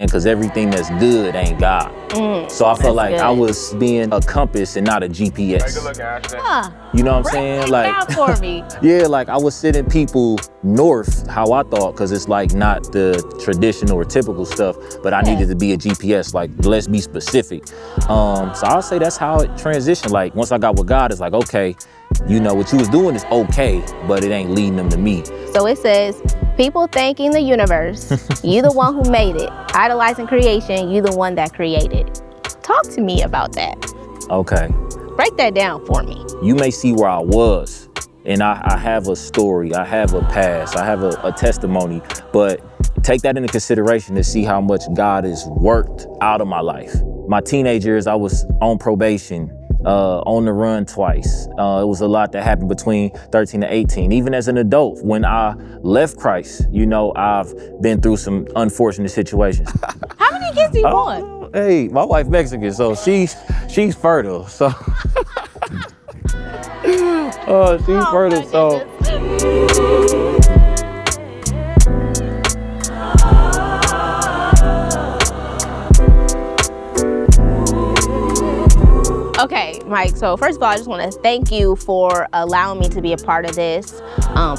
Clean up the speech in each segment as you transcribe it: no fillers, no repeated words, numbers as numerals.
and because everything that's good ain't God. So I felt like I was being a compass and not a GPS. You know what I'm saying? Like, for me. Yeah, like I was sending people north how I thought, because it's like not the traditional or typical stuff, but I needed to be a GPS, like let's be specific. So I'll say that's how it transitioned. Like once I got with God, it's like, okay, you know, what you was doing is okay, but it ain't leading them to me. So it says, people thanking the universe, you the one who made it. Idolizing creation, you the one that created. Talk to me about that. Okay. Break that down for me. You may see where I was, and I have a story, I have a past, I have a testimony, but take that into consideration to see how much God has worked out of my life. My teenage years, I was on probation, on the run twice. It was a lot that happened between 13 to 18. Even as an adult, when I left Christ, you know, I've been through some unfortunate situations. How many kids do you want? Hey, my wife Mexican, so she's fertile, so. She's fertile, so. Okay, Mike, so first of all, I just want to thank you for allowing me to be a part of this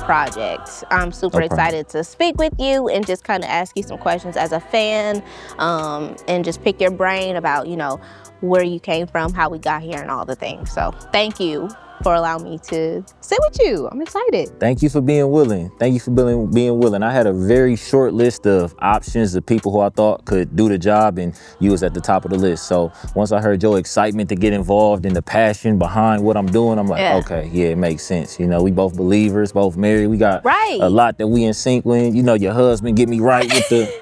project. I'm super excited to speak with you and just kind of ask you some questions as a fan, and just pick your brain about, you know, where you came from, how we got here, and all the things. So thank you for allowing me to sit with you. I'm excited. Thank you for being willing. Thank you for being willing. I had a very short list of options of people who I thought could do the job, and you was at the top of the list. So once I heard your excitement to get involved and the passion behind what I'm doing, I'm like, okay, yeah, it makes sense. You know, we both believers, both married. We got a lot that we in sync with. You know, your husband get me right with the,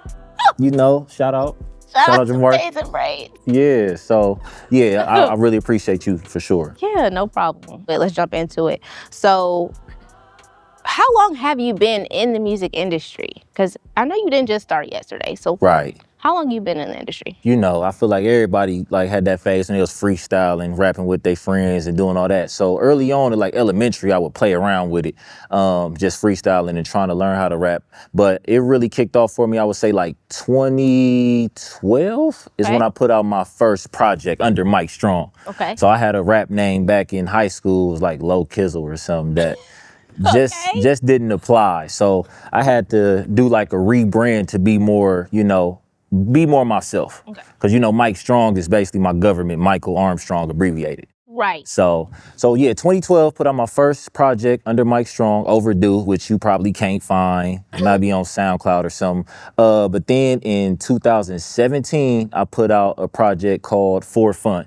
you know, shout out. Shout out to Amazing Braids. Yeah, so yeah, I really appreciate you for sure. Yeah, no problem. But let's jump into it. So how long have you been in the music industry? Because I know you didn't just start yesterday. So how long you been in the industry? You know, I feel like everybody like had that phase when they was freestyling, rapping with their friends and doing all that. So early on in like elementary, I would play around with it, just freestyling and trying to learn how to rap. But it really kicked off for me, I would say like 2012 is when I put out my first project under Mike Strong. Okay. So I had a rap name back in high school, it was like Low Kizzle or something that just didn't apply. So I had to do like a rebrand to be more, you know, be more myself. Because, you know, Mike Strong is basically my government, Michael Armstrong abbreviated. Right. So yeah, 2012 put out my first project under Mike Strong, Overdue, which you probably can't find. It might be on SoundCloud or something. But then in 2017, I put out a project called For Fun.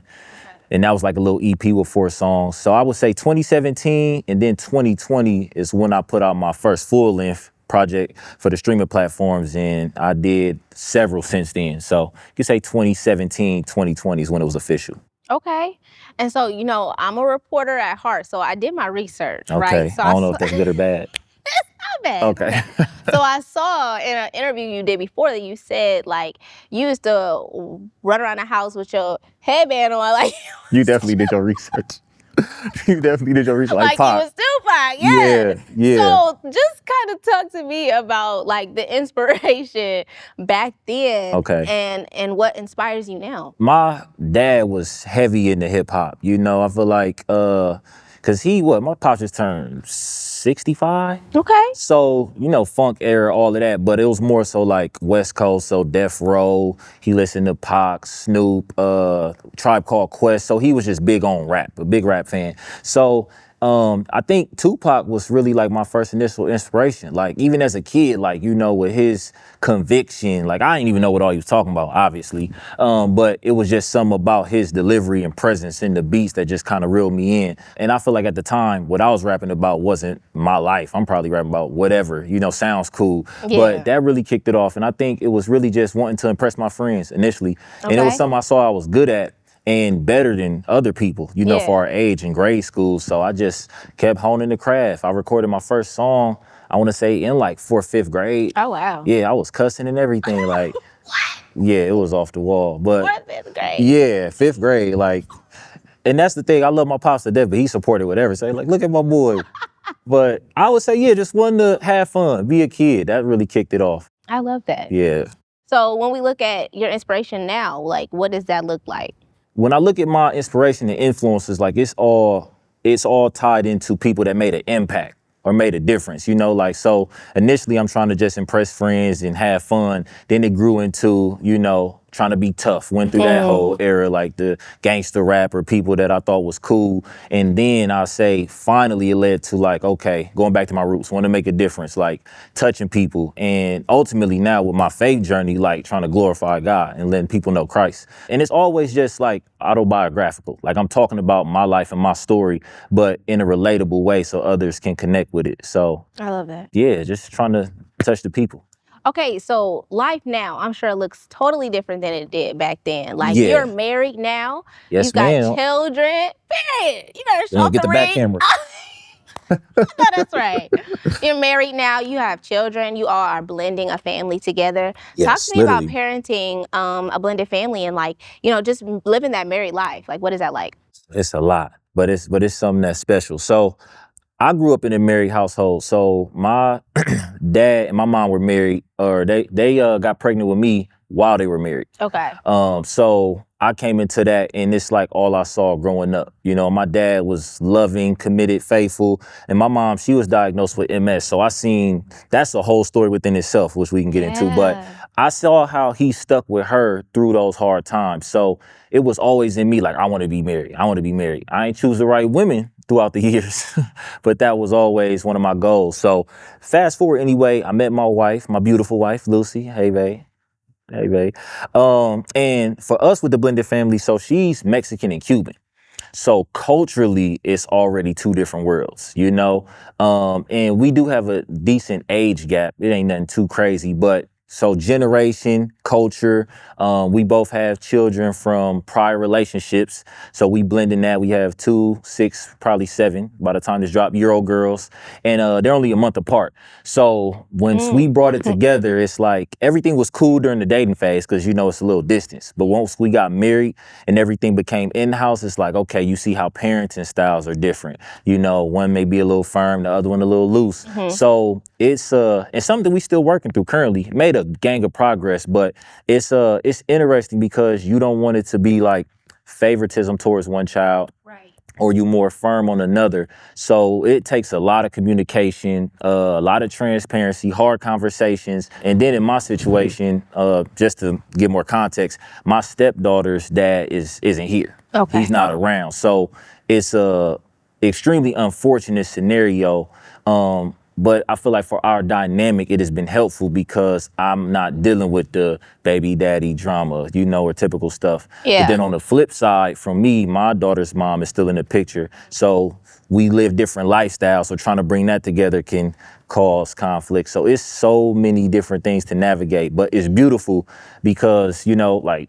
And that was like a little EP with 4 songs. So I would say 2017 and then 2020 is when I put out my first full-length project for the streaming platforms, and I did several since then. So you could say 2017, 2020 is when it was official. Okay. And so, you know, I'm a reporter at heart, so I did my research, right? So I don't know if that's good or bad. It's not bad. Okay. So I saw in an interview you did before that you said, like, you used to run around the house with your headband on, like. You definitely did your research. You definitely did your research. Like Pac. You was Tupac, yeah. Yeah. So just kind of talk to me about like the inspiration back then, and what inspires you now. My dad was heavy into hip hop. You know, I feel like, cause my pops just turned 65. Okay. So, you know, funk era, all of that, but it was more so like West Coast, so Death Row. He listened to Pac, Snoop, Tribe Called Quest. So he was just big on rap, a big rap fan. So I think Tupac was really like my first initial inspiration. Like even as a kid, like, you know, with his conviction, like I didn't even know what all he was talking about, obviously. But it was just something about his delivery and presence in the beats that just kind of reeled me in. And I feel like at the time, what I was rapping about wasn't my life. I'm probably rapping about whatever, you know, sounds cool. Yeah. But that really kicked it off. And I think it was really just wanting to impress my friends initially. And it was something I saw I was good at and better than other people, you know, for our age in grade school. So I just kept honing the craft. I recorded my first song, I want to say in like 4th, 5th grade. Oh, wow. Yeah, I was cussing and everything. Like, yeah, it was off the wall. But 4th, 5th grade. Yeah, 5th grade. Like, and that's the thing. I love my pops to death, but he supported whatever. So like, look at my boy. But I would say, yeah, just wanting to have fun, be a kid. That really kicked it off. I love that. Yeah. So when we look at your inspiration now, like what does that look like? When I look at my inspiration and influences, like it's all tied into people that made an impact or made a difference, like, so initially I'm trying to just impress friends and have fun. Then it grew into, trying to be tough, went through that whole era, like the gangster rapper, people that I thought was cool. And then I say, finally it led to like, okay, going back to my roots, want to make a difference, like touching people. And ultimately now with my faith journey, like trying to glorify God and letting people know Christ. And it's always just like autobiographical. Like I'm talking about my life and my story, but in a relatable way so others can connect with it. So I love that. yeah, just trying to touch the people. Okay, so life now, I'm sure it looks totally different than it did back then. Like Yeah. you're married now, Yes, you've got ma'am. children. Period. You better show off Get the the back ring. camera. No, that's right. You're married now, you have children, you all are blending a family together. Yes, Talk to me literally. about parenting a blended family and like, just living that married life. Like what is that like? It's a lot, but it's something that's special. So I grew up in a married household. So my dad and my mom were married, or they got pregnant with me while they were married. Okay. So I came into that, and it's like all I saw growing up. My dad was loving, committed, faithful, and my mom, she was diagnosed with MS. So I seen that's a whole story within itself, which we can get into. But I saw how he stuck with her through those hard times. So it was always in me, like, I want to be married. I want to be married. I ain't choose the right women throughout the years, but that was always one of my goals. So fast forward anyway, I met my wife, my beautiful wife, Lucy. Hey, babe. Hey, babe. And for us with the blended family, so she's Mexican and Cuban. So culturally, it's already two different worlds, and we do have a decent age gap. It ain't nothing too crazy, but so generation, culture, we both have children from prior relationships. So we blend in that. We have 2, 6, probably 7 by the time this drop, year-old girls. And they're only a month apart. So once we brought it together, it's like everything was cool during the dating phase because, it's a little distance. But once we got married and everything became in-house, it's like, okay, you see how parenting styles are different. One may be a little firm, the other one a little loose. So it's something we still working through currently. Made a gang of progress, but it's interesting because you don't want it to be like favoritism towards one child. Right. Or you more firm on another. So it takes a lot of communication, a lot of transparency, hard conversations. And then in my situation, just to give more context, my stepdaughter's dad isn't here. Okay. He's not around. So it's a extremely unfortunate scenario. But I feel like for our dynamic, it has been helpful because I'm not dealing with the baby daddy drama, or typical stuff. Yeah. But then on the flip side, from me, my daughter's mom is still in the picture. So we live different lifestyles. So trying to bring that together can cause conflict. So it's so many different things to navigate. But it's beautiful because, like,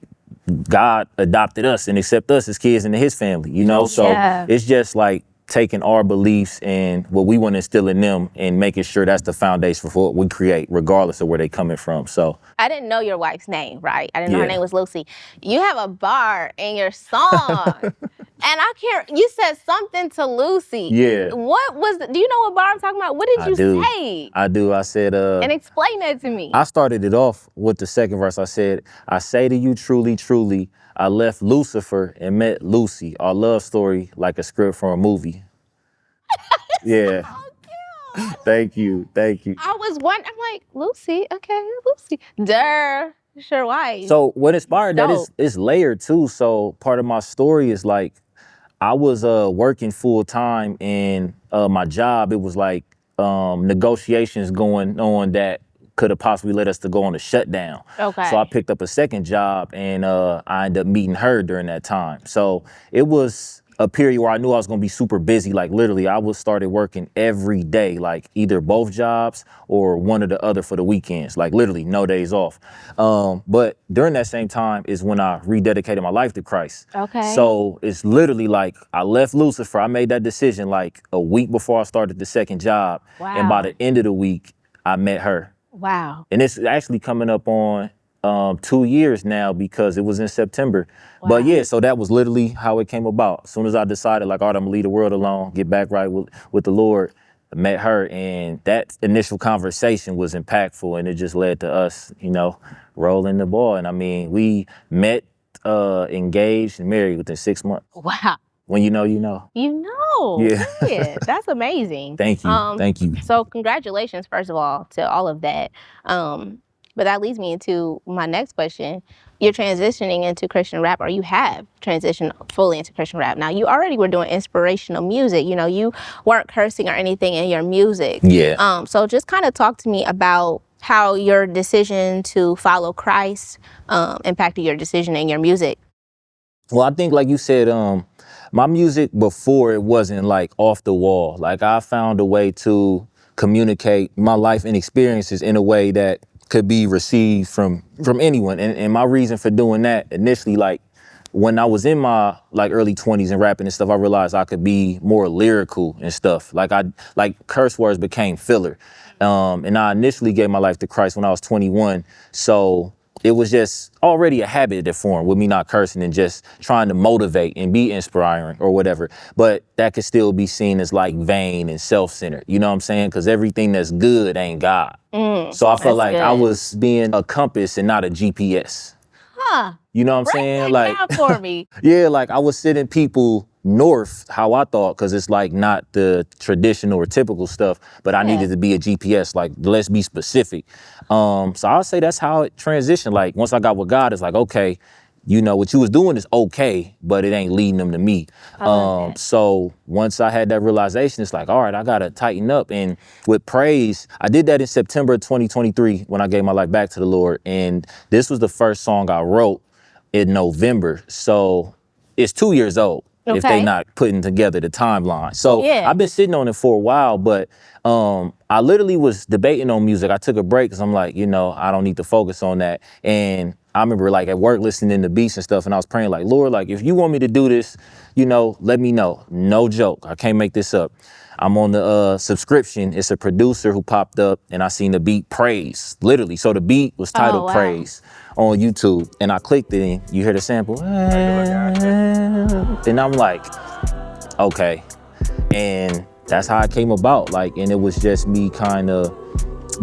God adopted us and accepted us as kids into his family, So it's just like taking our beliefs and what we want to instill in them and making sure that's the foundation for what we create, regardless of where they're coming from. So I didn't know your wife's name, right? I didn't know her name was Lucy. You have a bar in your song. And I can't, you said something to Lucy. Yeah. Do you know what bar I'm talking about? What did you say? I do. I said, and explain that to me. I started it off with the second verse. I said, I say to you truly, truly, I left Lucifer and met Lucy. Our love story like a script from a movie. Yeah. So cute. Thank you. I was wondering, I'm like, Lucy, okay, Lucy. Duh, sure, why? So what inspired that is layered too. So part of my story is like, I was working full time and my job, it was like negotiations going on that could have possibly led us to go on a shutdown. Okay. So I picked up a second job and I ended up meeting her during that time. So it was a period where I knew I was gonna be super busy. Like literally, I was started working every day, like either both jobs or one or the other for the weekends, like literally no days off. But during that same time is when I rededicated my life to Christ. Okay. So it's literally like I left Lucifer. I made that decision like a week before I started the second job. Wow. And by the end of the week, I met her. Wow. And it's actually coming up on 2 years now because it was in September. Wow. But yeah, so that was literally how it came about. As soon as I decided like, all right, I'm gonna leave the world alone, get back right with the Lord, met her, and that initial conversation was impactful, and it just led to us, rolling the ball. And I mean, we met, engaged, and married within 6 months. Wow. When you know, you know. You know. Yeah. That's amazing. Thank you. Thank you. So congratulations, first of all, to all of that. But that leads me into my next question. You're transitioning into Christian rap, or you have transitioned fully into Christian rap. Now, you already were doing inspirational music. You weren't cursing or anything in your music. Yeah. So just kind of talk to me about how your decision to follow Christ impacted your decision in your music. Well, I think, like you said, my music before, it wasn't like off the wall. Like, I found a way to communicate my life and experiences in a way that could be received from anyone. And my reason for doing that initially, like, when I was in my early 20s and rapping and stuff, I realized I could be more lyrical and stuff. Like curse words became filler. And I initially gave my life to Christ when I was 21. So it was just already a habit that formed with me not cursing and just trying to motivate and be inspiring or whatever. But that could still be seen as like vain and self-centered. You know what I'm saying? Because everything that's good ain't God. So I felt like I was being a compass and not a GPS. Huh. You know what I'm saying? Break that down for me. Yeah, like I was sending people north how I thought, because it's like not the traditional or typical stuff, but I needed to be a GPS. Like, let's be specific. So I'll say that's how it transitioned. Like, once I got with God, it's like, okay, what you was doing is okay, but it ain't leading them to me. So once I had that realization, it's like, all right, I gotta tighten up. And with praise, I did that in September 2023 when I gave my life back to the Lord. And this was the first song I wrote in November. So it's 2 years old. Okay. If they not putting together the timeline. So I've been sitting on it for a while, but I literally was debating on music. I took a break because I'm like, I don't need to focus on that. And I remember like at work listening to beats and stuff, and I was praying like, Lord, like if you want me to do this, let me know. No joke. I can't make this up. I'm on the subscription. It's a producer who popped up, and I seen the beat Praise, literally. So the beat was titled Praise on YouTube, and I clicked it, and you hear the sample. And I'm like, okay. And that's how it came about. Like, and it was just me kind of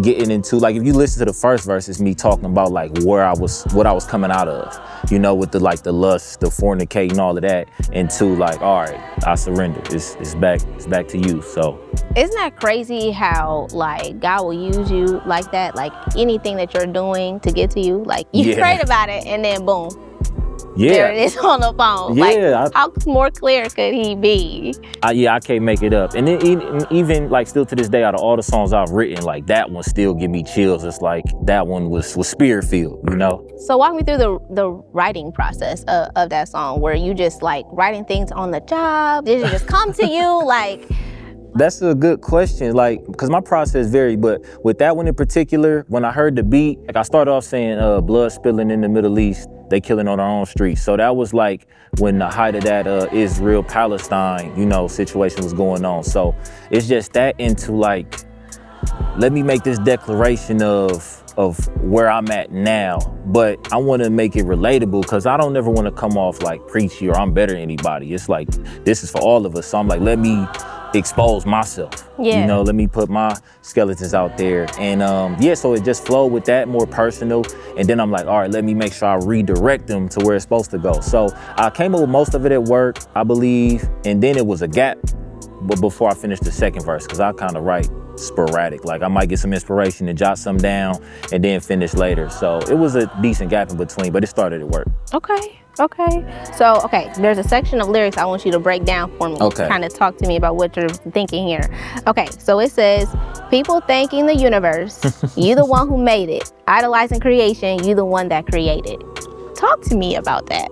getting into, like, if you listen to the first verse, it's me talking about like what I was coming out of, with the lust, the fornicating, all of that, and to like, all right, I surrender. It's back to you. So isn't that crazy how like God will use you like that? Like anything that you're doing to get to you, like you prayed about it and then boom. There it is on the phone. Yeah, like, how more clear could he be? I can't make it up. And then even like still to this day, out of all the songs I've written, like that one still give me chills. It's like that one was spirit filled, So walk me through the writing process of that song. Were you just like writing things on the job? Did it just come to you? Like, that's a good question, like, because my process varied, but with that one in particular, when I heard the beat, like I started off saying blood spilling in the Middle East, they killing on our own streets. So that was like when the height of that Israel-Palestine, situation was going on. So it's just that into like, let me make this declaration of where I'm at now, but I want to make it relatable because I don't ever want to come off like preachy or I'm better than anybody. It's like, this is for all of us. So I'm like, let me expose myself. Let me put my skeletons out there. And so it just flowed with that, more personal. And then I'm like, all right, let me make sure I redirect them to where it's supposed to go. So I came up with most of it at work, I believe. And then it was a gap but before I finished the second verse, because I kind of write sporadic. Like I might get some inspiration and jot some down and then finish later. So it was a decent gap in between, but it started at work. Okay. So, there's a section of lyrics I want you to break down for me. Okay. Kind of talk to me about what you're thinking here. Okay, so it says, people thanking the universe, you the one who made it. Idolizing creation, you the one that created. Talk to me about that.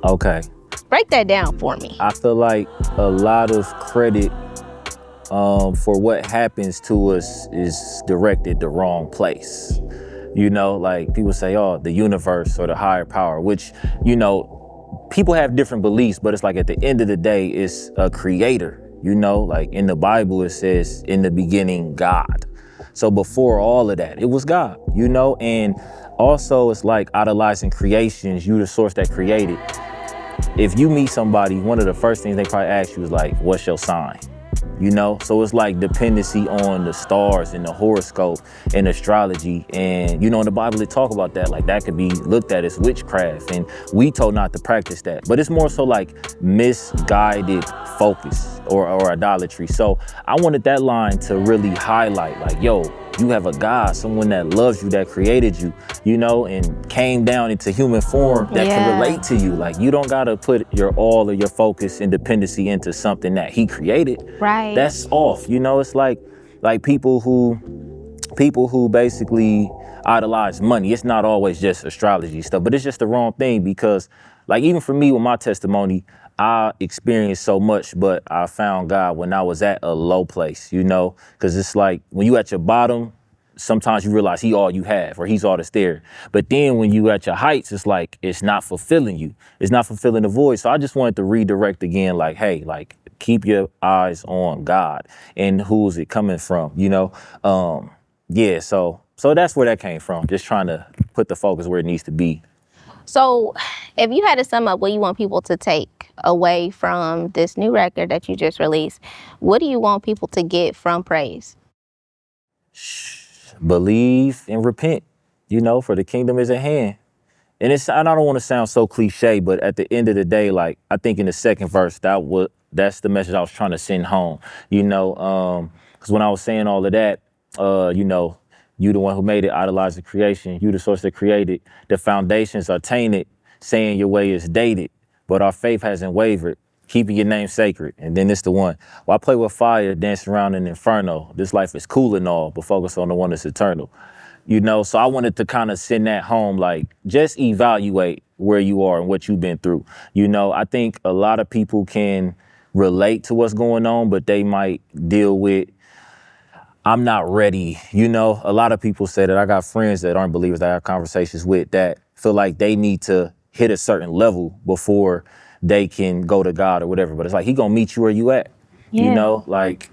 Okay. Break that down for me. I feel like a lot of credit for what happens to us is directed the wrong place. Like people say, oh, the universe or the higher power, which, people have different beliefs, but it's like at the end of the day, it's a creator, like in the Bible, it says in the beginning, God. So before all of that, it was God, and also it's like idolizing creations, you the source that created. If you meet somebody, one of the first things they probably ask you is like, what's your sign? you know? So it's like dependency on the stars and the horoscope and astrology. And, you know, in the Bible, they talk about that. Like that could be looked at as witchcraft. And we told not to practice that. But it's more so like misguided focus or idolatry. So I wanted that line to really highlight like, yo, you have a God, someone that loves you, that created you, you know, and came down into human form that can relate to you. Like you don't gotta put your all of your focus and dependency into something that he created. Right. That's off. You know, it's like people who basically idolize money. It's not always just astrology stuff, but it's just the wrong thing because like even for me with my testimony, I experienced so much, but I found God when I was at a low place, you know, because it's like when you at your bottom, sometimes you realize he all you have or he's all that's there. But then when you at your heights, it's like it's not fulfilling you. It's not fulfilling the void. So I just wanted to redirect again, like, hey, like keep your eyes on God and who's it coming from, you know? Yeah, so that's where that came from. Just trying to put the focus where it needs to be. So if you had to sum up what you want people to take away from this new record that you just released, what do you want people to get from Praise? Believe and repent, you know, for the kingdom is at hand. And I don't want to sound so cliche, but at the end of the day, like I think in the second verse, that's the message I was trying to send home, you know, because when I was saying all of that, you know, you the one who made it, idolize the creation, you the source that created, the foundations are tainted, saying your way is dated, but our faith hasn't wavered, keeping your name sacred. And then it's the one, well, I play with fire, dance around in inferno. This life is cool and all, but focus on the one that's eternal. You know, so I wanted to kind of send that home, like just evaluate where you are and what you've been through. You know, I think a lot of people can relate to what's going on, but they might deal with, I'm not ready. You know, a lot of people say that. I got friends that aren't believers that I have conversations with that feel like they need to hit a certain level before they can go to God or whatever. But it's like, he gonna meet you where you at. Yeah. You know, like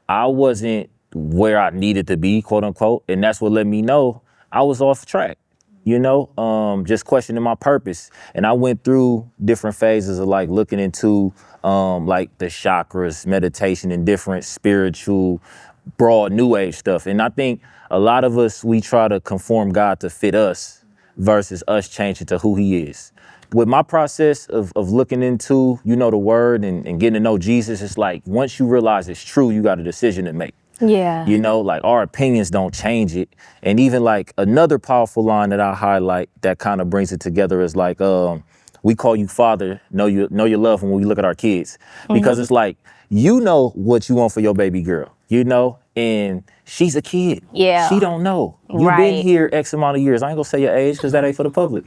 I wasn't where I needed to be, quote unquote. And that's what let me know I was off track, you know, just questioning my purpose. And I went through different phases of like looking into like the chakras, meditation, and different spiritual, broad new age stuff. And I think a lot of us, we try to conform God to fit us versus us changing to who he is. With my process of looking into, you know, the word and getting to know Jesus, it's like once you realize it's true, you got a decision to make. Yeah. You know, like our opinions don't change it. And even like another powerful line that I highlight that kind of brings it together is like, we call you father, know your love when we look at our kids. Because it's like, you know what you want for your baby girl, you know, and she's a kid. Yeah. She don't know. You've Right. been here X amount of years. I ain't gonna say your age because that ain't for the public.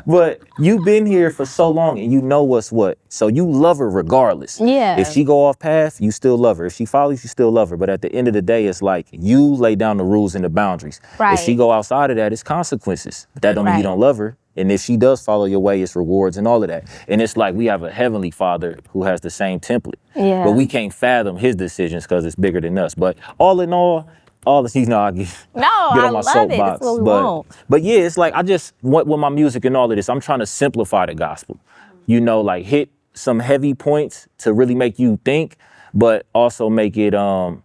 But you've been here for so long and you know what's what. So you love her regardless. Yeah. If she go off path, you still love her. If she follows, you still love her. But at the end of the day, it's like you lay down the rules and the boundaries. Right. If she go outside of that, it's consequences. But that don't mean you Right. don't love her. And if she does follow your way, it's rewards and all of that. And it's like we have a heavenly father who has the same template. Yeah. But we can't fathom his decisions because it's bigger than us. But all in all the, you know, I get No, get I on my love it. soapbox. That's what we want. But yeah, it's like I just want with my music and all of this, I'm trying to simplify the gospel. You know, like hit some heavy points to really make you think, but also make it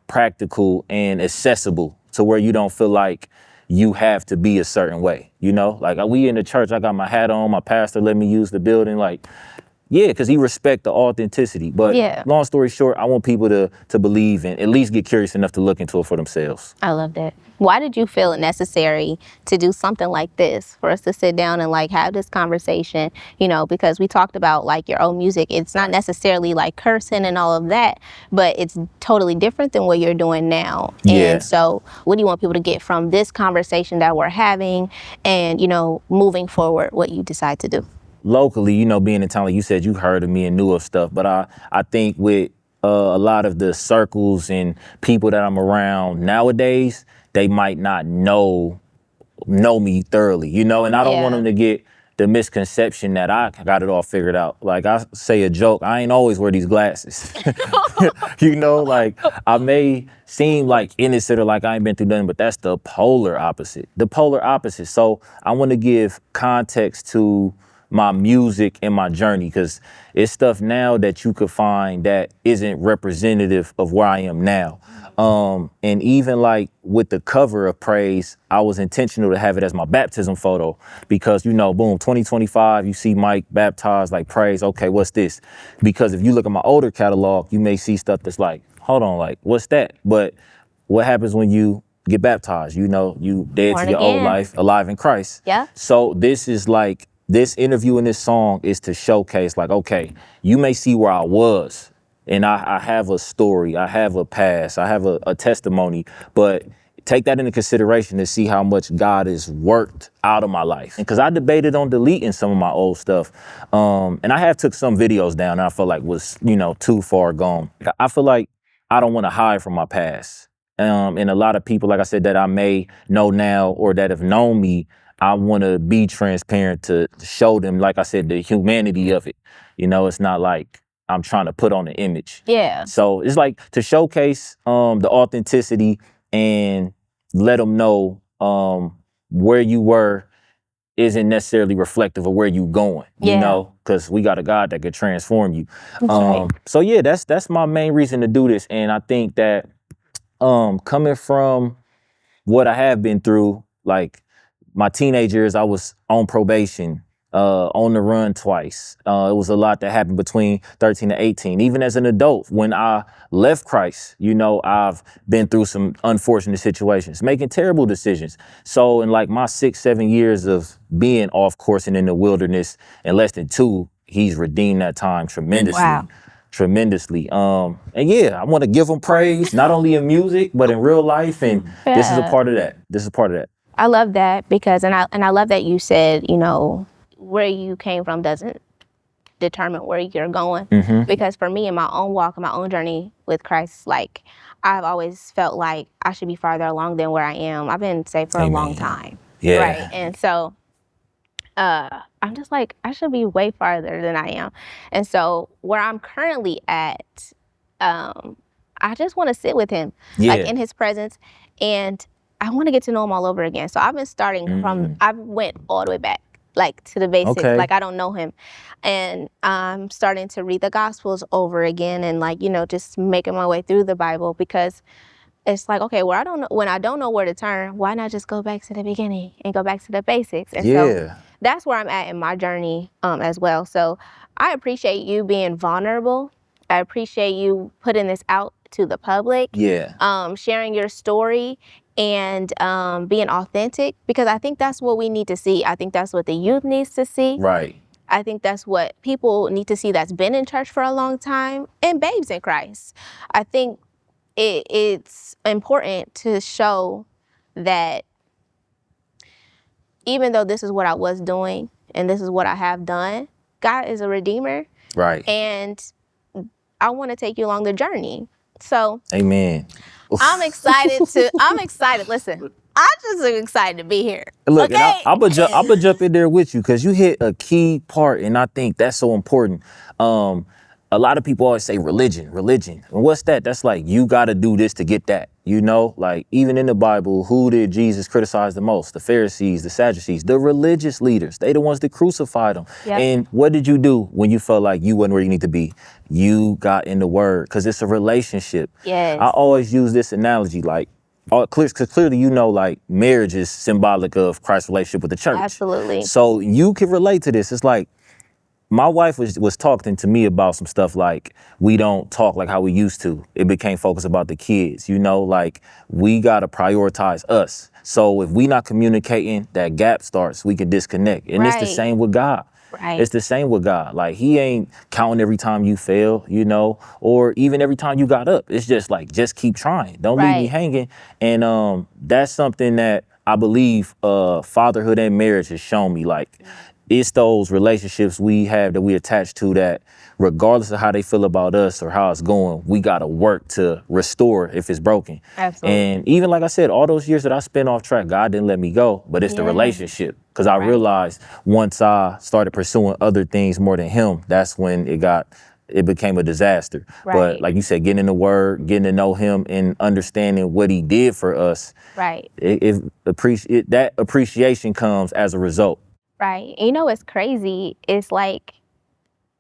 practical and accessible to where you don't feel like you have to be a certain way. You know, like we in the church, I got my hat on, my pastor let me use the building, like, yeah, because he respect the authenticity. But Yeah. long story short, I want people to believe and at least get curious enough to look into it for themselves. I love that. Why did you feel it necessary to do something like this, for us to sit down and like have this conversation, you know, because we talked about like your own music. It's not necessarily like cursing and all of that, but it's totally different than what you're doing now. Yeah. And so what do you want people to get from this conversation that we're having and, you know, moving forward, what you decide to do? Locally, you know, being in town, like you said, you heard of me and knew of stuff. But I think with a lot of the circles and people that I'm around nowadays, they might not know me thoroughly, you know, and I don't want Yeah. them to get the misconception that I got it all figured out. Like I say a joke, I ain't always wear these glasses. You know, like I may seem like innocent or like I ain't been through nothing, but that's the polar opposite. The polar opposite. So I want to give context to my music and my journey, because it's stuff now that you could find that isn't representative of where I am now. And even like with the cover of Praise, I was intentional to have it as my baptism photo because, boom, 2025, you see Mike baptized, like Praise. Okay, what's this? Because if you look at my older catalog, you may see stuff that's like, hold on, like, what's that? But what happens when you get baptized? You dead Born to your old again. life, alive in Christ. Yeah. So this is like, this interview and this song is to showcase, like, okay, you may see where I was, and I have a story, I have a past, I have a testimony, but take that into consideration to see how much God has worked out of my life. And because I debated on deleting some of my old stuff, and I have took some videos down that I felt like was, too far gone. I feel like I don't want to hide from my past. And a lot of people, like I said, that I may know now or that have known me, I want to be transparent to show them, like I said, the humanity of it. It's not like I'm trying to put on an image. Yeah. So it's like to showcase the authenticity and let them know where you were isn't necessarily reflective of where you going, because we got a God that could transform you. Right. So yeah, that's my main reason to do this. And I think that coming from what I have been through, like my teenage years, I was on probation, on the run twice. It was a lot that happened between 13 and 18. Even as an adult, when I left Christ, I've been through some unfortunate situations, making terrible decisions. So in like my 6-7 years of being off course and in the wilderness, in less than 2, he's redeemed that time tremendously. Wow. Tremendously. And yeah, I want to give him praise, not only in music, but in real life. And this is a part of that. This is part of that. I love that because, and I love that you said, where you came from doesn't determine where you're going. Mm-hmm. Because for me, in my own walk, in my own journey with Christ, like I've always felt like I should be farther along than where I am. I've been saved for a long time. Yeah. Right. And so I'm just like, I should be way farther than I am. And so where I'm currently at, I just want to sit with him, like in his presence, and I want to get to know him all over again. So I've been starting from, I went all the way back, like to the basics, like I don't know him. And I'm starting to read the Gospels over again and like, just making my way through the Bible, because it's like, okay, when I don't know where to turn, why not just go back to the beginning and go back to the basics? And so that's where I'm at in my journey as well. So I appreciate you being vulnerable. I appreciate you putting this out to the public. Sharing your story and being authentic, because I think that's what we need to see. I think that's what the youth needs to see. Right. I think that's what people need to see that's been in church for a long time, and babes in Christ. I think it's important to show that even though this is what I was doing and this is what I have done, God is a redeemer. Right. And I want to take you along the journey. So, amen. I'm excited. Listen, I just am excited to be here. Look, okay? and I'm gonna jump in there with you because you hit a key part, and I think that's so important. A lot of people always say religion. And what's that? That's like, you got to do this to get that. Like even in the Bible, who did Jesus criticize the most? The Pharisees, the Sadducees, the religious leaders. They the ones that crucified him. Yep. And what did you do when you felt like you wasn't where you need to be? You got in the Word, because it's a relationship. Yes. I always use this analogy, like, because clearly like marriage is symbolic of Christ's relationship with the church. Absolutely. So you can relate to this. It's like, my wife was talking to me about some stuff like, we don't talk like how we used to. It became focused about the kids, like we got to prioritize us. So if we not communicating, that gap starts, we can disconnect. And It's the same with God. Right. It's the same with God. Like, he ain't counting every time you fail, or even every time you got up. It's just like, just keep trying. Don't leave me hanging. And that's something that I believe fatherhood and marriage has shown me. Like, it's those relationships we have that we attach to that, regardless of how they feel about us or how it's going, we got to work to restore if it's broken. Absolutely. And even like I said, all those years that I spent off track, God didn't let me go, but it's the relationship. Because I realized once I started pursuing other things more than him, that's when it became a disaster. But like you said, getting in the Word, getting to know him and understanding what he did for us, right? That appreciation comes as a result. Right. And you know what's crazy? It's like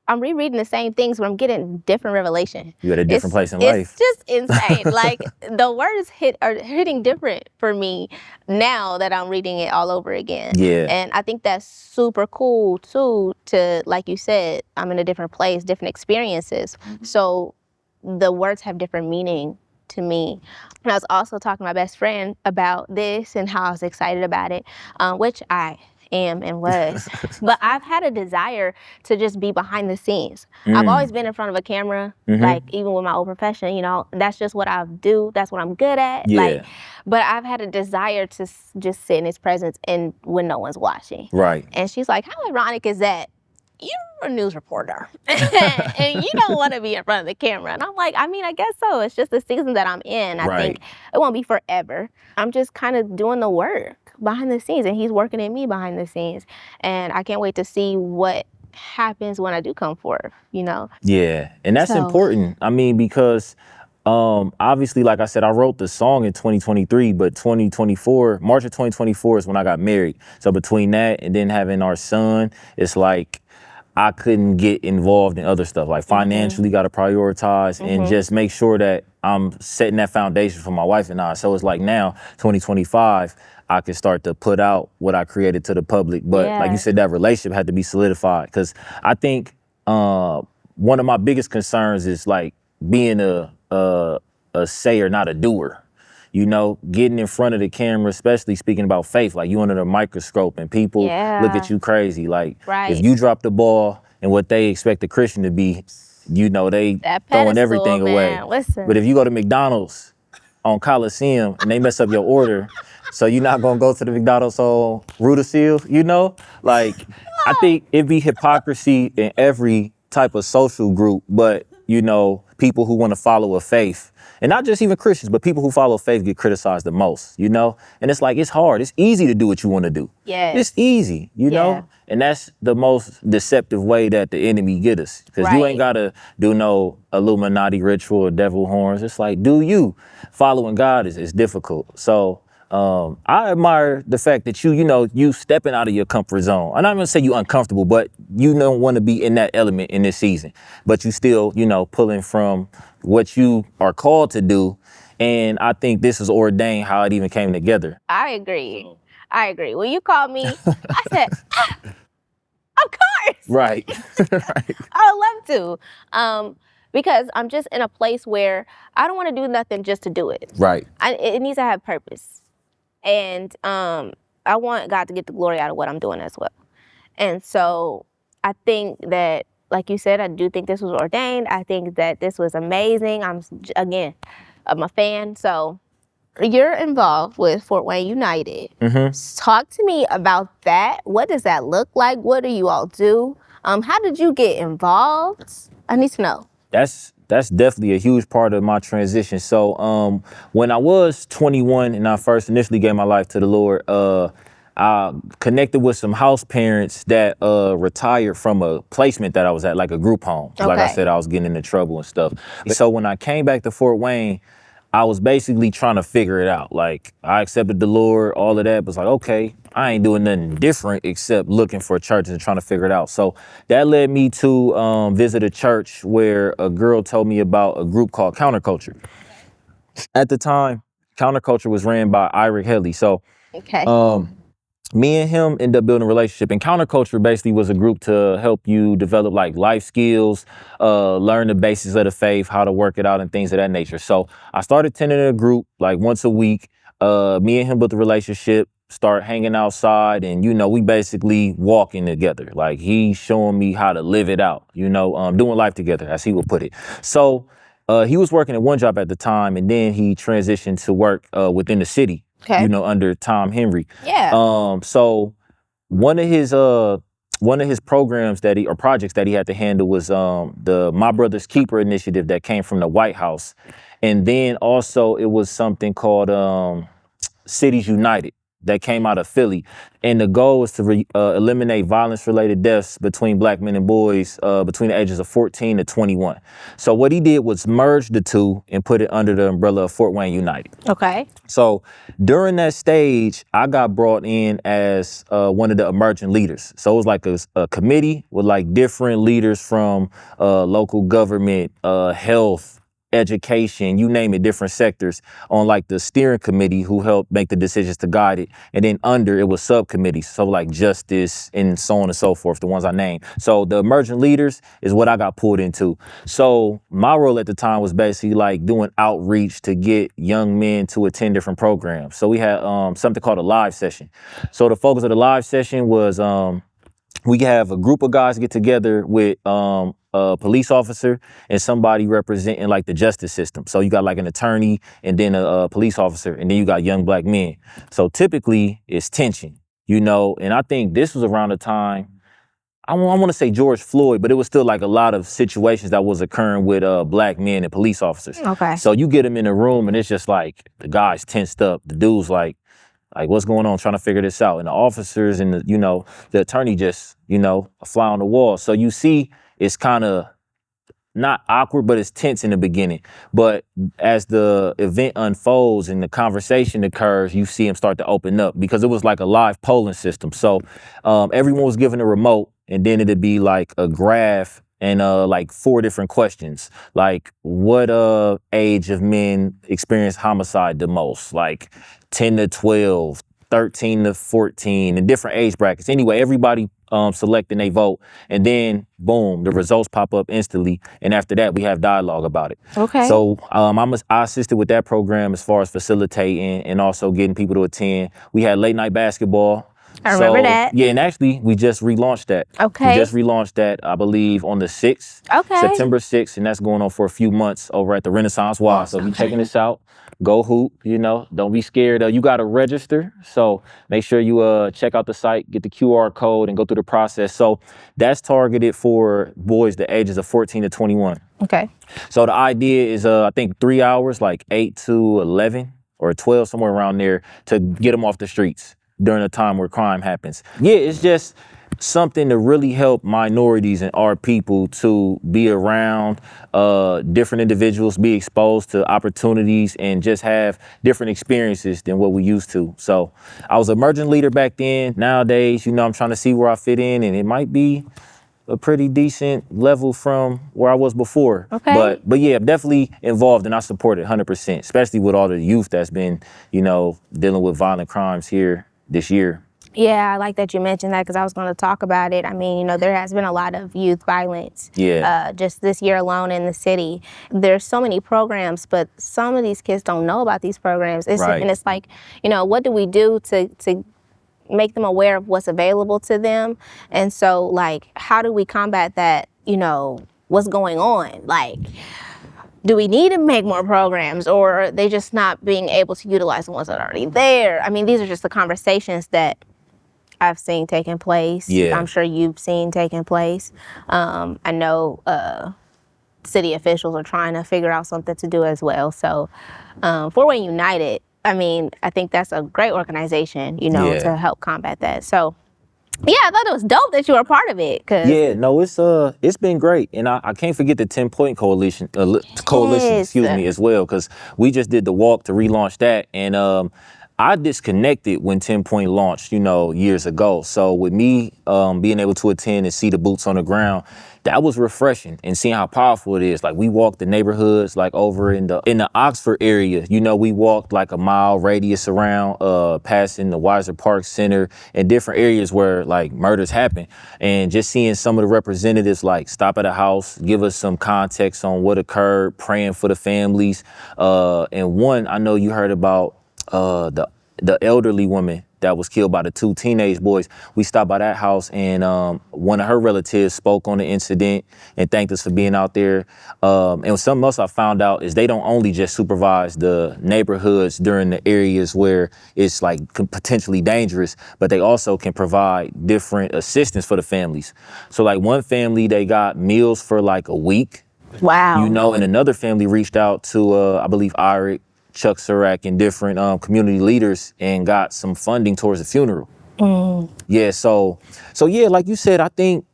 I'm rereading the same things, but I'm getting different revelation. You at a different place in It's life. just insane. Like the words are hitting different for me now that I'm reading it all over again. Yeah. And I think that's super cool too. To like you said, I'm in a different place, different experiences. So the words have different meaning to me. And I was also talking to my best friend about this and how I was excited about it, which I am and was. But I've had a desire to just be behind the scenes. I've always been in front of a camera, like even with my old profession, you know, that's just what I do. That's what I'm good at. Yeah. Like, but I've had a desire to just sit in his presence and when no one's watching. Right. And she's like, how ironic is that? You're a news reporter and you don't want to be in front of the camera. And I'm like, I mean, I guess so. It's just the season that I'm in. I think it won't be forever. I'm just kind of doing the work behind the scenes and he's working at me behind the scenes. And I can't wait to see what happens when I do come forth, you know? Yeah. And that's important. I mean, because obviously, like I said, I wrote the song in 2023, but 2024, March of 2024 is when I got married. So between that and then having our son, it's like I couldn't get involved in other stuff. Like financially, got to prioritize and just make sure that I'm setting that foundation for my wife and I. So it's like now, 2025, I can start to put out what I created to the public. But like you said, that relationship had to be solidified. Because I think one of my biggest concerns is like being a sayer, not a doer. You know, getting in front of the camera, especially speaking about faith, like you under the microscope and people look at you crazy. Like if you drop the ball and what they expect a Christian to be, you know, they throwing everything away. But if you go to McDonald's on Coliseum and they mess up your order, so you're not gonna go to the McDonald's on Rudisill, you know? Like, I think it'd be hypocrisy in every type of social group, but you know, people who want to follow a faith, and not just even Christians, but people who follow faith get criticized the most, you know? And it's like, it's hard. It's easy to do what you want to do. It's easy, you know? And that's the most deceptive way that the enemy get us. Because you ain't got to do no Illuminati ritual or devil horns. It's like, do you? Following God is difficult. So I admire the fact that you stepping out of your comfort zone. I'm not gonna say you uncomfortable, but you don't want to be in that element in this season. But you still, pulling from what you are called to do. And I think this is ordained how it even came together. I agree. When you called me, I said, of course. Right. I would love to. Because I'm just in a place where I don't want to do nothing just to do it. Right. It needs to have purpose. And I want God to get the glory out of what I'm doing as well. And so I think that, like you said, I do think this was ordained. I think that this was amazing. I'm a fan. So you're involved with Fort Wayne United. Talk to me about that. What does that look like? What do you all do? How did you get involved? I need to know. That's definitely a huge part of my transition. So when I was 21 and I first initially gave my life to the Lord, I connected with some house parents that retired from a placement that I was at, like a group home. Like I said, I was getting into trouble and stuff. So when I came back to Fort Wayne, I was basically trying to figure it out. Like, I accepted the Lord, all of that, but it's like, okay, I ain't doing nothing different except looking for churches and trying to figure it out. So that led me to visit a church where a girl told me about a group called Counterculture. At the time, Counterculture was ran by Eric Helly. So me and him ended up building a relationship, and Counterculture basically was a group to help you develop like life skills, learn the basics of the faith, how to work it out and things of that nature. So I started attending a group like once a week. Me and him built a relationship, start hanging outside, and we basically walking together. Like, he's showing me how to live it out, doing life together, as he would put it. So he was working at one job at the time, and then he transitioned to work within the city. Under Tom Henry. So one of his programs projects that he had to handle was the My Brother's Keeper initiative that came from the White House. And then also it was something called Cities United that came out of Philly. And the goal is to eliminate violence-related deaths between black men and boys between the ages of 14 to 21. So what he did was merge the two and put it under the umbrella of Fort Wayne United. Okay. So during that stage, I got brought in as one of the emerging leaders. So it was like a committee with like different leaders from local government, health, education, you name it, different sectors on like the steering committee who helped make the decisions to guide it. And then under it was subcommittees. So like justice and so on and so forth, the ones I named. So the emerging leaders is what I got pulled into. So my role at the time was basically like doing outreach to get young men to attend different programs. So we had something called a live session. So the focus of the live session was we have a group of guys get together with a police officer and somebody representing like the justice system. So you got like an attorney and then a police officer, and then you got young black men. So typically it's tension, you know, and I think this was around the time, I want to say George Floyd, but it was still like a lot of situations that was occurring with black men and police officers. Okay. So you get them in a room and it's just like the guy's tensed up. The dude's like what's going on, trying to figure this out. And the officers and the attorney just, a fly on the wall. So you see it's kind of not awkward, but it's tense in the beginning. But as the event unfolds and the conversation occurs, you see them start to open up because it was like a live polling system. So everyone was given a remote, and then it'd be like a graph and like 4 different questions. Like what age of men experience homicide the most? Like 10 to 12, 13 to 14, and different age brackets. Anyway, everybody selecting a vote, and then boom, the results pop up instantly. And after that, we have dialogue about it. Okay. So I assisted with that program as far as facilitating and also getting people to attend. We had late night basketball. I remember that. Yeah, and actually, we just relaunched that. Okay. We just relaunched that, I believe, on the 6th. Okay. September 6th, and that's going on for a few months over at the Renaissance Y. So if you're checking this out, go hoop, don't be scared. You got to register. So make sure you check out the site, get the QR code, and go through the process. So that's targeted for boys the ages of 14 to 21. Okay. So the idea is, I think, 3 hours, like 8 to 11 or 12, somewhere around there, to get them off the streets during a time where crime happens. Yeah, it's just something to really help minorities and our people to be around different individuals, be exposed to opportunities, and just have different experiences than what we used to. So I was an emerging leader back then. Nowadays, I'm trying to see where I fit in, and it might be a pretty decent level from where I was before. Okay. But yeah, I'm definitely involved, and I support it 100%, especially with all the youth that's been, dealing with violent crimes here this year. Yeah, I like that you mentioned that because I was going to talk about it. I mean, there has been a lot of youth violence. Yeah. Just this year alone in the city. There's so many programs, but some of these kids don't know about these programs. Right. And it's like, what do we do to make them aware of what's available to them? And so, like, how do we combat that, what's going on? Like, do we need to make more programs, or are they just not being able to utilize the ones that are already there? I mean, these are just the conversations that I've seen taking place. Yeah. I'm sure you've seen taking place. I know city officials are trying to figure out something to do as well. So Fort Wayne United, I mean, I think that's a great organization, to help combat that. So yeah, I thought it was dope that you were a part of it. Yeah, no, it's been great, and I can't forget the 10 Point Coalition, as well, because we just did the walk to relaunch that, and I disconnected when 10 Point launched, years ago. So with me being able to attend and see the boots on the ground, that was refreshing, and seeing how powerful it is. Like, we walked the neighborhoods, like over in the Oxford area, we walked like a mile radius around, passing the Weiser Park Center and different areas where like murders happen. And just seeing some of the representatives like stop at a house, give us some context on what occurred, praying for the families. And one, I know you heard about the elderly woman that was killed by the 2 teenage boys. We stopped by that house, and one of her relatives spoke on the incident and thanked us for being out there. And something else I found out is they don't only just supervise the neighborhoods during the areas where it's like potentially dangerous, but they also can provide different assistance for the families. So like one family, they got meals for like a week. Wow. And another family reached out to, I believe, IRIC Chuck Surratt and different community leaders and got some funding towards the funeral. Yeah, so yeah, like you said, I think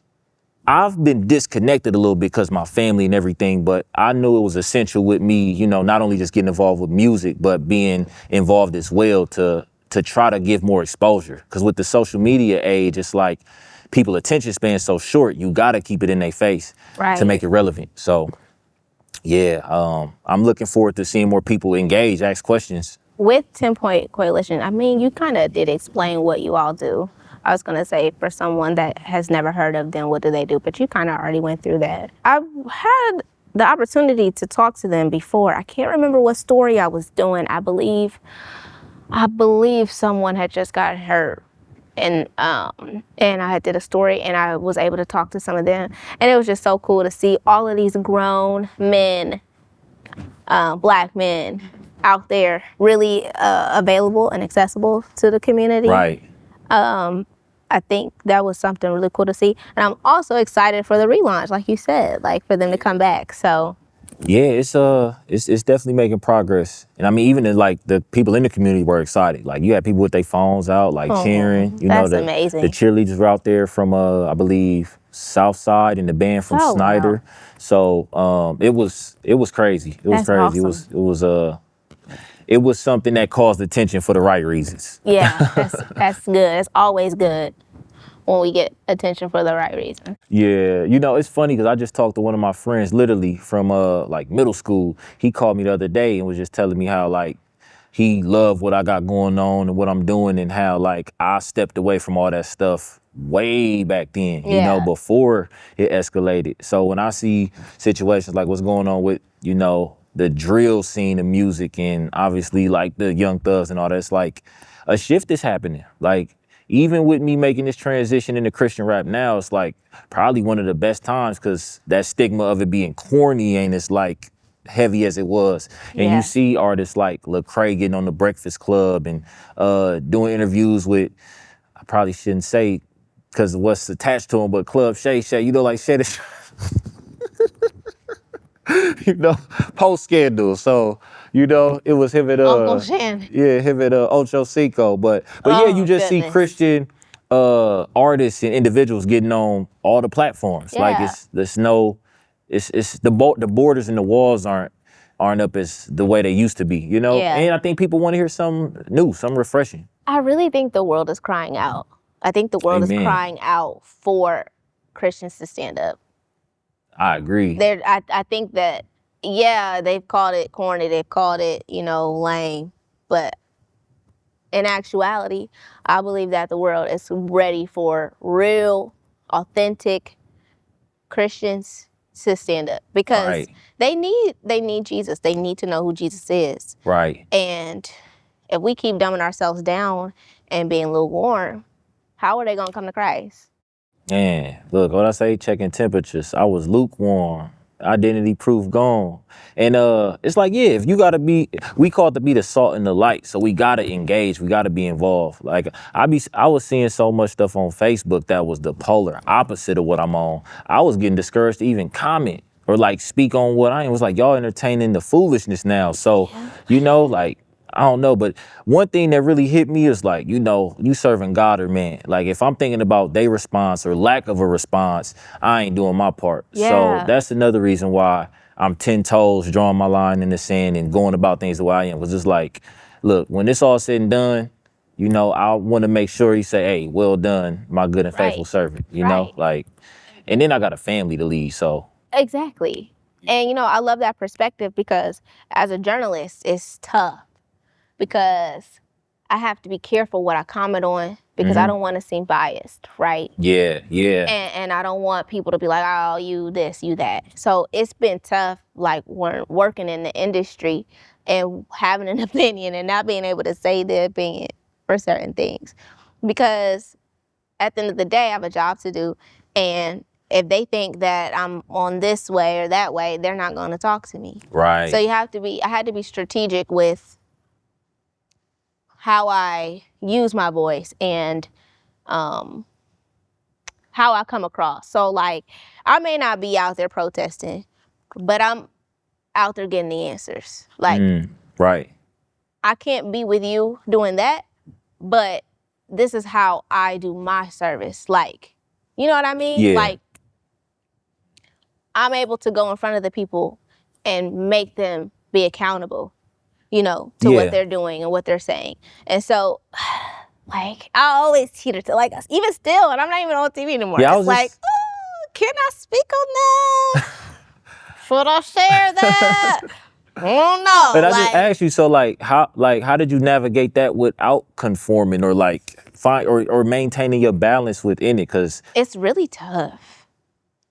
I've been disconnected a little bit because my family and everything, but I knew it was essential with me, you know, not only just getting involved with music, but being involved as well to try to give more exposure. Because with the social media age, it's like people attention span so short, you got to keep it in their face to make it relevant. So yeah, I'm looking forward to seeing more people engage, ask questions. With 10 Point Coalition, I mean, you kind of did explain what you all do. I was going to say, for someone that has never heard of them, what do they do? But you kind of already went through that. I've had the opportunity to talk to them before. I can't remember what story I was doing. I believe someone had just got hurt. And I did a story, and I was able to talk to some of them. And it was just so cool to see all of these grown men, Black men, out there really available and accessible to the community. Right. I think that was something really cool to see. And I'm also excited for the relaunch, like you said, like for them to come back. So yeah, it's definitely making progress. And I mean, even like the people in the community were excited. Like you had people with their phones out, like cheering. You know, that's amazing. The cheerleaders were out there from I believe Southside and the band from Snyder. Wow. So it was crazy. It was That's crazy. awesome. It was something that caused attention for the right reasons. Yeah, that's good. It's always good when we get attention for the right reason. Yeah, you know, it's funny because I just talked to one of my friends literally from like middle school. He called me the other day and was just telling me how like he loved what I got going on and what I'm doing and how like I stepped away from all that stuff way back then, you know, before it escalated. So when I see situations like what's going on with, you know, the drill scene of music and obviously like the Young Thugs and all that, it's like a shift is happening. Like even with me making this transition into Christian rap now, it's like probably one of the best times because that stigma of it being corny ain't as like heavy as it was. And you see artists like Lecrae getting on the Breakfast Club and doing interviews with, I probably shouldn't say because of what's attached to him, but Club Shay, you know, like Shay the you know, post scandal. So, you know, it was him at Uncle Shan. Yeah, him at Ocho Cinco. But yeah, you just see Christian artists and individuals getting on all the platforms. Like it's the borders and the walls aren't up as the way they used to be, you know? And I think people want to hear something new, something refreshing. I really think the world is crying out. I think the world is crying out for Christians to stand up. I agree. I think that, they've called it corny, they've called it, you know, lame, but in actuality, I believe that the world is ready for real, authentic Christians to stand up because they need Jesus. They need to know who Jesus is. Right. And if we keep dumbing ourselves down and being lukewarm, how are they gonna come to Christ? Man, look, what I say, checking temperatures. I was lukewarm. Identity proof gone. And it's like, yeah, if you gotta be, we called to be the salt and the light. So we gotta engage, we gotta be involved. Like I was seeing so much stuff on Facebook that was the polar opposite of what I'm on. I was getting discouraged to even comment or like speak on what I am. It was like, y'all entertaining the foolishness now. So, you know, like, I don't know, but one thing that really hit me is like, you know, you serving God or man. Like if I'm thinking about their response or lack of a response, I ain't doing my part. So that's another reason why I'm 10 toes, drawing my line in the sand and going about things the way I am. Was just like, look, when this all said and done, you know, I want to make sure he say, hey, well done, my good and faithful servant, you know, like, and then I got a family to lead, so. Exactly. And, you know, I love that perspective because as a journalist, it's tough. Because I have to be careful what I comment on because I don't want to seem biased, right? Yeah. And I don't want people to be like, oh, you this, you that. So it's been tough, like working in the industry and having an opinion and not being able to say the opinion for certain things. Because at the end of the day, I have a job to do. And if they think that I'm on this way or that way, they're not going to talk to me. Right. So I had to be strategic with how I use my voice and how I come across. So like, I may not be out there protesting, but I'm out there getting the answers. Like, right. I can't be with you doing that, but this is how I do my service. Like, you know what I mean? Yeah. Like, I'm able to go in front of the people and make them be accountable, you know, to what they're doing and what they're saying. And so, like, I always teeter to, like, even still, and I'm not even on TV anymore. Yeah, it's like, can I speak on that? Should I share that? I don't know. But I just asked you, so how did you navigate that without conforming or find or maintaining your balance within it? Because it's really tough.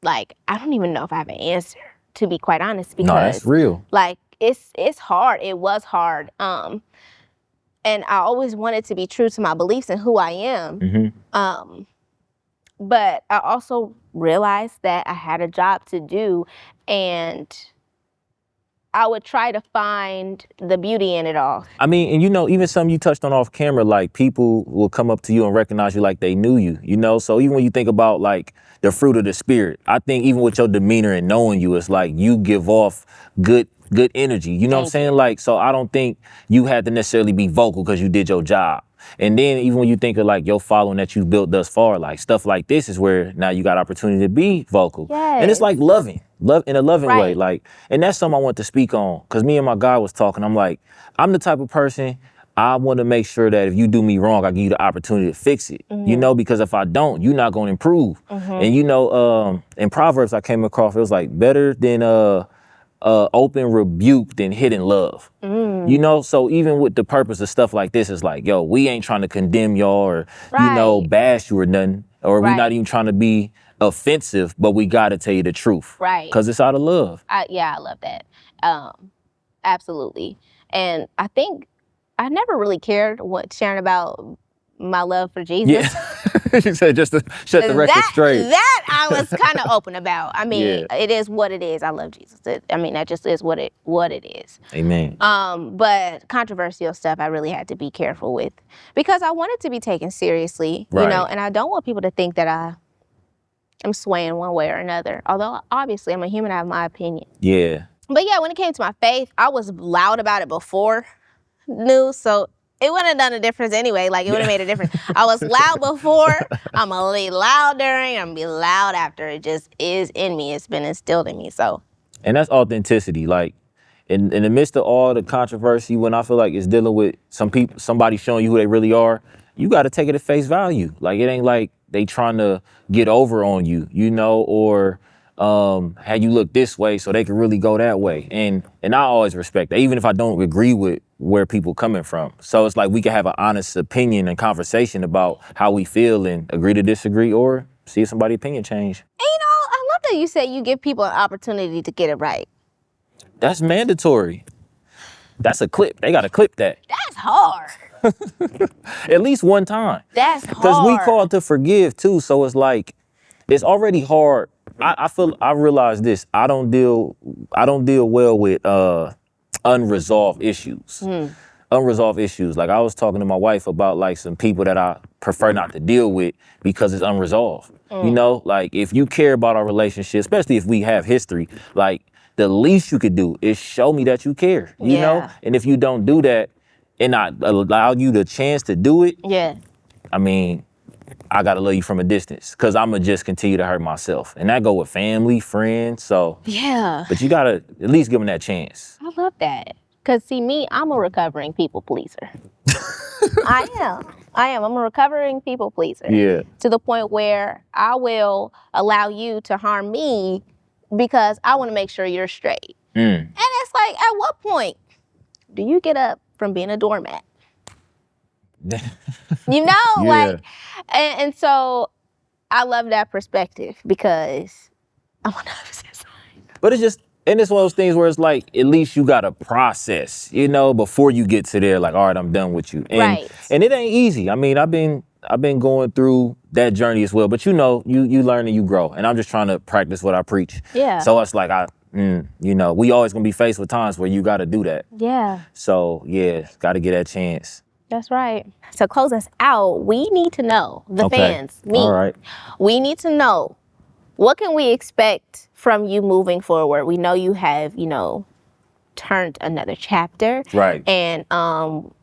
Like, I don't even know if I have an answer, to be quite honest, because no, that's real. Like, it's hard. It was hard. And I always wanted to be true to my beliefs and who I am. Mm-hmm. But I also realized that I had a job to do, and I would try to find the beauty in it all. I mean, and you know, even something you touched on off camera, like people will come up to you and recognize you like they knew you, you know? So even when you think about like the fruit of the spirit, I think even with your demeanor and knowing you, it's like you give off good energy. You know what I'm saying? Like, so I don't think you had to necessarily be vocal because you did your job. And then even when you think of like your following that you've built thus far, like stuff like this is where now you got opportunity to be vocal. Yes. And it's like love in a loving way. Like, and that's something I want to speak on. Cause me and my guy was talking, I'm like, I'm the type of person, I want to make sure that if you do me wrong, I give you the opportunity to fix it. You know, because if I don't, you're not going to improve. And you know, in Proverbs I came across, it was like better than open rebuke than hidden love. You know, so even with the purpose of stuff like this, it's like, yo, we ain't trying to condemn y'all or, you know, bash you or nothing. Or we're not even trying to be offensive, but we got to tell you the truth. Right. Because it's out of love. I love that. Absolutely. And I think I never really cared what sharing about my love for Jesus. Yeah. You said just to shut the record straight. That I was kind of open about. I mean, it is what it is. I love Jesus. I mean, that just is what it is. Amen. But controversial stuff I really had to be careful with because I wanted to be taken seriously, you know, and I don't want people to think that I'm swaying one way or another. Although obviously I'm a human, I have my opinion. Yeah. But yeah, when it came to my faith, I was loud about it before news, so it wouldn't have done a difference anyway. Like, it would have made a difference. I was loud before, I'm gonna be loud during, I'm gonna be loud after. It just is in me. It's been instilled in me, so. And that's authenticity. Like, in the midst of all the controversy, when I feel like it's dealing with somebody showing you who they really are, you got to take it at face value. Like, it ain't like they trying to get over on you, you know, or have you look this way so they can really go that way. And I always respect that, even if I don't agree with where people coming from. So it's like we can have an honest opinion and conversation about how we feel and agree to disagree or see if somebody's opinion change. And you know, I love that you said you give people an opportunity to get it right. That's mandatory. That's a clip. They got to clip that. That's hard. At least one time. That's hard. Because we called to forgive too. So it's like, it's already hard. I realize this. I don't deal well with unresolved issues. Unresolved issues. Like, I was talking to my wife about like some people that I prefer not to deal with because it's unresolved. You know, like if you care about our relationship, especially if we have history, like the least you could do is show me that you care, you know? And if you don't do that and I allow you the chance to do it, I mean, I gotta love you from a distance because I'm gonna just continue to hurt myself. And that go with family, friends, so. Yeah. But you gotta at least give them that chance. I love that. Because see, me, I'm a recovering people pleaser. I am. I'm a recovering people pleaser. Yeah. To the point where I will allow you to harm me because I want to make sure you're straight. And it's like, at what point do you get up from being a doormat? You know, like, and so I love that perspective because I'm on the opposite side. But it's just, and it's one of those things where it's like, at least you got to process, you know, before you get to there, like, all right, I'm done with you. And, and it ain't easy. I mean, I've been going through that journey as well, but you know, you learn and you grow. And I'm just trying to practice what I preach. So it's like, you know, we always gonna be faced with times where you got to do that. So yeah, got to get that chance. That's right. To close us out, we need to know, the fans, me. All right. We need to know, what can we expect from you moving forward? We know you have, you know, turned another chapter. Right. And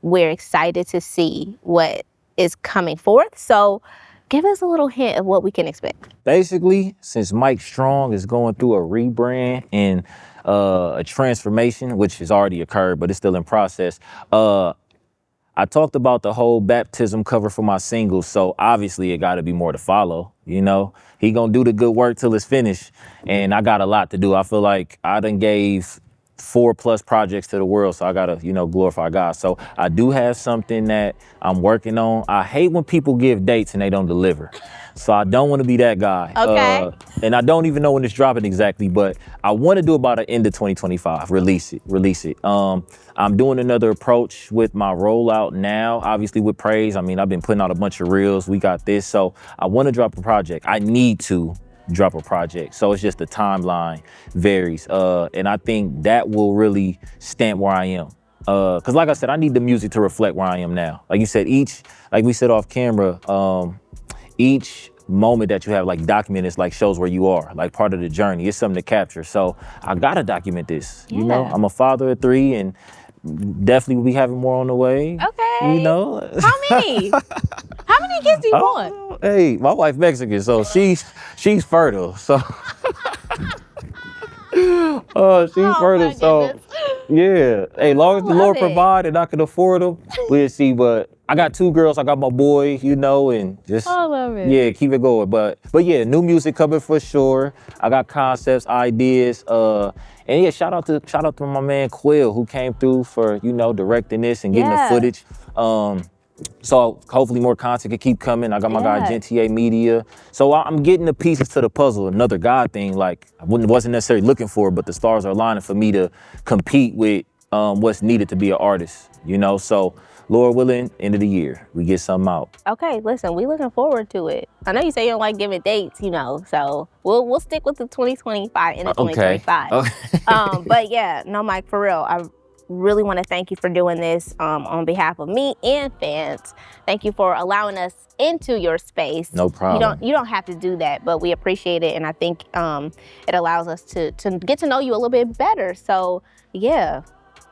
we're excited to see what is coming forth. So give us a little hint of what we can expect. Basically, since Mike Strong is going through a rebrand and a transformation, which has already occurred, but it's still in process, I talked about the whole baptism cover for my singles, so obviously it got to be more to follow. You know, he gonna do the good work till it's finished, and I got a lot to do. I feel like I done gave 4+ projects to the world, so I gotta, you know, glorify God. So I do have something that I'm working on. I hate when people give dates and they don't deliver, so I don't want to be that guy. Okay. And I don't even know when it's dropping exactly, but I want to do about the end of 2025. Release it. I'm doing another approach with my rollout now, obviously with praise. I mean, I've been putting out a bunch of reels. We got this, so I want to drop a project. I need to drop a project, so it's just the timeline varies, and I think that will really stamp where I am, because like I said, I need the music to reflect where I am now. Like you said, like we said off camera, each moment that you have like documented like shows where you are, like part of the journey. It's something to capture, so I gotta document this. You know, I'm a father of 3 and definitely will be having more on the way. Okay. You know, how many kids do you want? Hey, my wife Mexican, so she's fertile. So she's fertile. So yeah. Hey, long as the Lord provide and I can afford them, we'll see. But I got 2 girls. I got my boy, you know, and just I love it. Yeah, keep it going. But yeah, new music coming for sure. I got concepts, ideas. And yeah, shout out to my man Quill, who came through for, you know, directing this and getting the footage. So hopefully more content can keep coming. I got my guy GTA Media. So I'm getting the pieces to the puzzle. Another God thing, like I wasn't necessarily looking for, but the stars are aligning for me to compete with what's needed to be an artist, you know? So Lord willing, end of the year, we get something out. Okay, listen, we looking forward to it. I know you say you don't like giving dates, you know, so we'll stick with the 2025 into 2025. Okay. But yeah, no, Mike, for real, I really want to thank you for doing this on behalf of me and fans. Thank you for allowing us into your space. No problem. You don't have to do that, but we appreciate it, and I think it allows us to get to know you a little bit better. So yeah,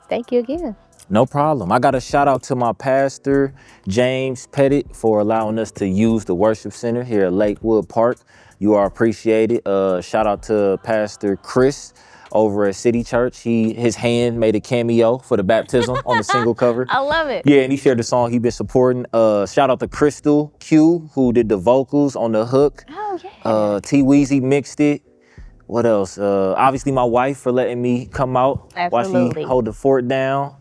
thank you again. No problem. I got a shout out to my pastor, James Pettit, for allowing us to use the worship center here at Lakewood Park. You are appreciated. Shout out to Pastor Chris over at City Church. His hand made a cameo for the baptism on the single cover. I love it. Yeah, and he shared the song he's been supporting. Shout out to Crystal Q, who did the vocals on the hook. Oh, yeah. T-Weezy mixed it. What else? Obviously my wife for letting me come out. Absolutely. While she hold the fort down.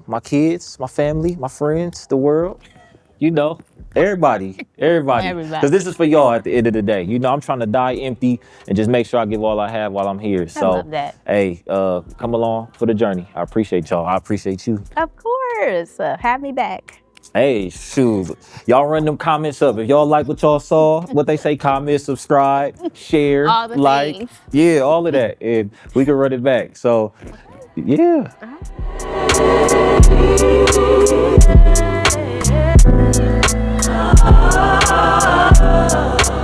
My kids, my family, my friends, the world. You know, everybody. Because this is for y'all at the end of the day. You know, I'm trying to die empty and just make sure I give all I have while I'm here. So, I love that. Hey, come along for the journey. I appreciate y'all. I appreciate you. Of course. Have me back. Hey, shoot. Y'all run them comments up. If y'all like what y'all saw, what they say, comment, subscribe, share, All the like. things. Yeah, all of that. And we can run it back. So, yeah. All right.